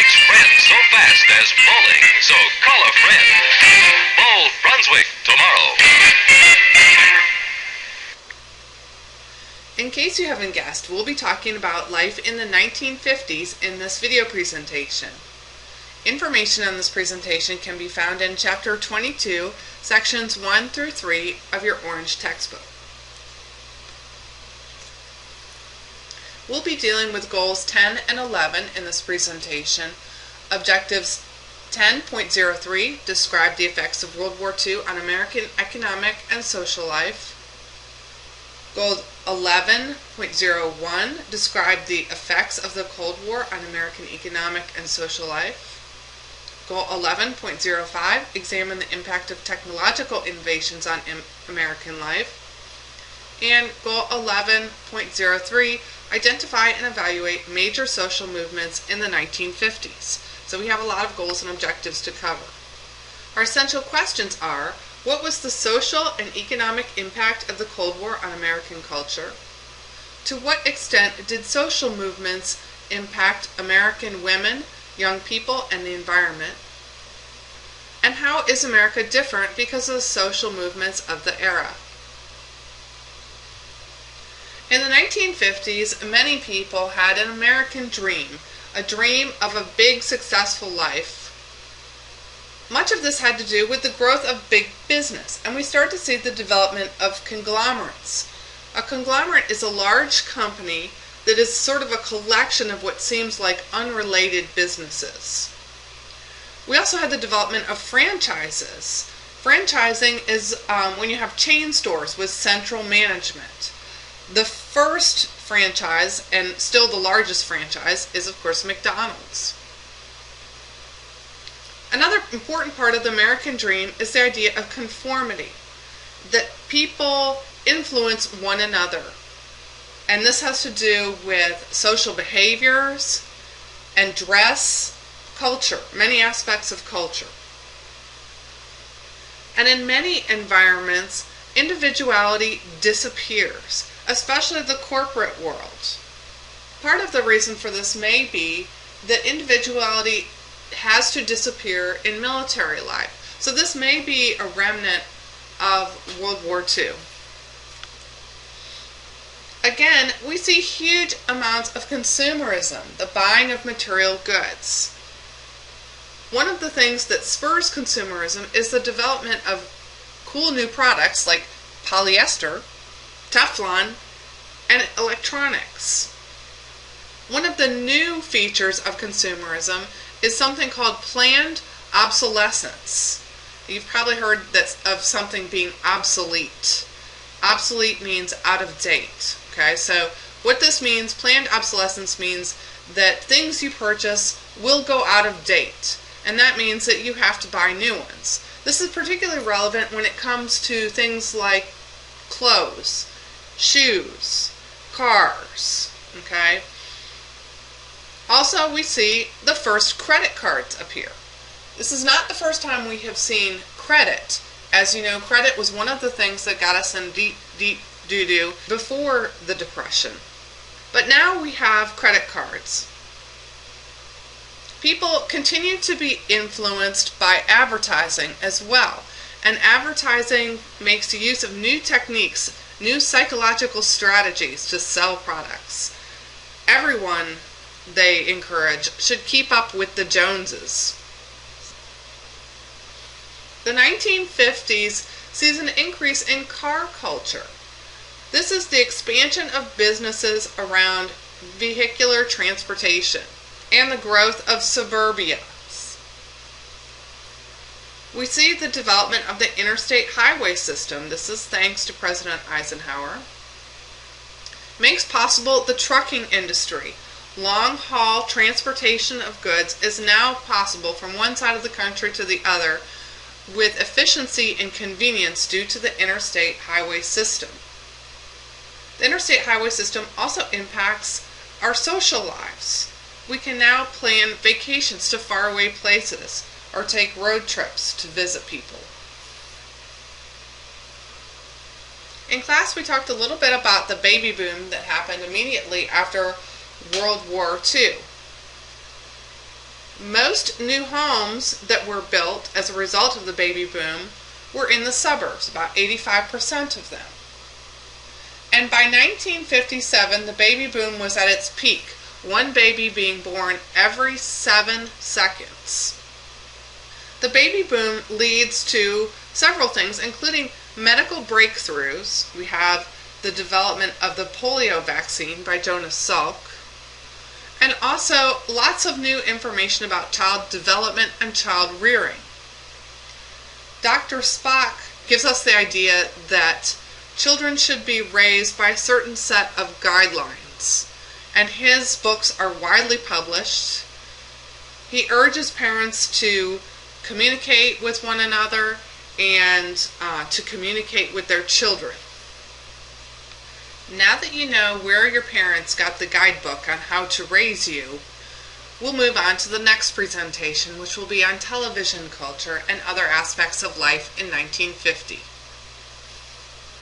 makes friends so fast as bowling, so call a friend. Bowl Brunswick tomorrow. In case you haven't guessed, we'll be talking about life in the 1950s in this video presentation. Information on this presentation can be found in Chapter 22, Sections 1 through 3 of your orange textbook. We'll be dealing with Goals 10 and 11 in this presentation. Objectives 10.03 describe the effects of World War II on American economic and social life. Goal 11.01 describe the effects of the Cold War on American economic and social life. Goal 11.05 examine the impact of technological innovations on American life. And Goal 11.03 identify and evaluate major social movements in the 1950s. So we have a lot of goals and objectives to cover. Our essential questions are: what was the social and economic impact of the Cold War on American culture? To what extent did social movements impact American women, young people, and the environment? And how is America different because of the social movements of the era? In the 1950s, many people had an American dream, a dream of a big, successful life. Much of this had to do with the growth of big business, and we start to see the development of conglomerates. A conglomerate is a large company that is sort of a collection of what seems like unrelated businesses. We also had the development of franchises. Franchising is when you have chain stores with central management. The first franchise, and still the largest franchise, is of course McDonald's. Another important part of the American dream is the idea of conformity, that people influence one another. And this has to do with social behaviors and dress, culture, many aspects of culture. And in many environments, individuality disappears, especially the corporate world. Part of the reason for this may be that individuality has to disappear in military life. So this may be a remnant of World War II. Again, we see huge amounts of consumerism, the buying of material goods. One of the things that spurs consumerism is the development of cool new products like polyester, Teflon, and electronics. One of the new features of consumerism is something called planned obsolescence. You've probably heard of something being obsolete. Obsolete means out of date. Okay, so what this means, planned obsolescence, means that things you purchase will go out of date, and that means that you have to buy new ones. This is particularly relevant when it comes to things like clothes, shoes, cars. Okay. Also, we see the first credit cards appear. This is not the first time we have seen credit. As you know, credit was one of the things that got us in deep doo-doo before the Depression. But now we have credit cards. People continue to be influenced by advertising as well. And advertising makes use of new techniques, new psychological strategies to sell products. Everyone, they encourage, should keep up with the Joneses. The 1950s sees an increase in car culture. This is the expansion of businesses around vehicular transportation and the growth of suburbia. We see the development of the interstate highway system. This is thanks to President Eisenhower. Makes possible the trucking industry. Long-haul transportation of goods is now possible from one side of the country to the other with efficiency and convenience due to the interstate highway system. The interstate highway system also impacts our social lives. We can now plan vacations to faraway places or take road trips to visit people. In class, we talked a little bit about the baby boom that happened immediately after World War II. Most new homes that were built as a result of the baby boom were in the suburbs, about 85% of them. And by 1957, the baby boom was at its peak, one baby being born every 7 seconds. The baby boom leads to several things, including medical breakthroughs. We have the development of the polio vaccine by Jonas Salk, and also lots of new information about child development and child rearing. Dr. Spock gives us the idea that children should be raised by a certain set of guidelines, and his books are widely published. He urges parents to communicate with one another and to communicate with their children. Now that you know where your parents got the guidebook on how to raise you, we'll move on to the next presentation, which will be on television culture and other aspects of life in 1950.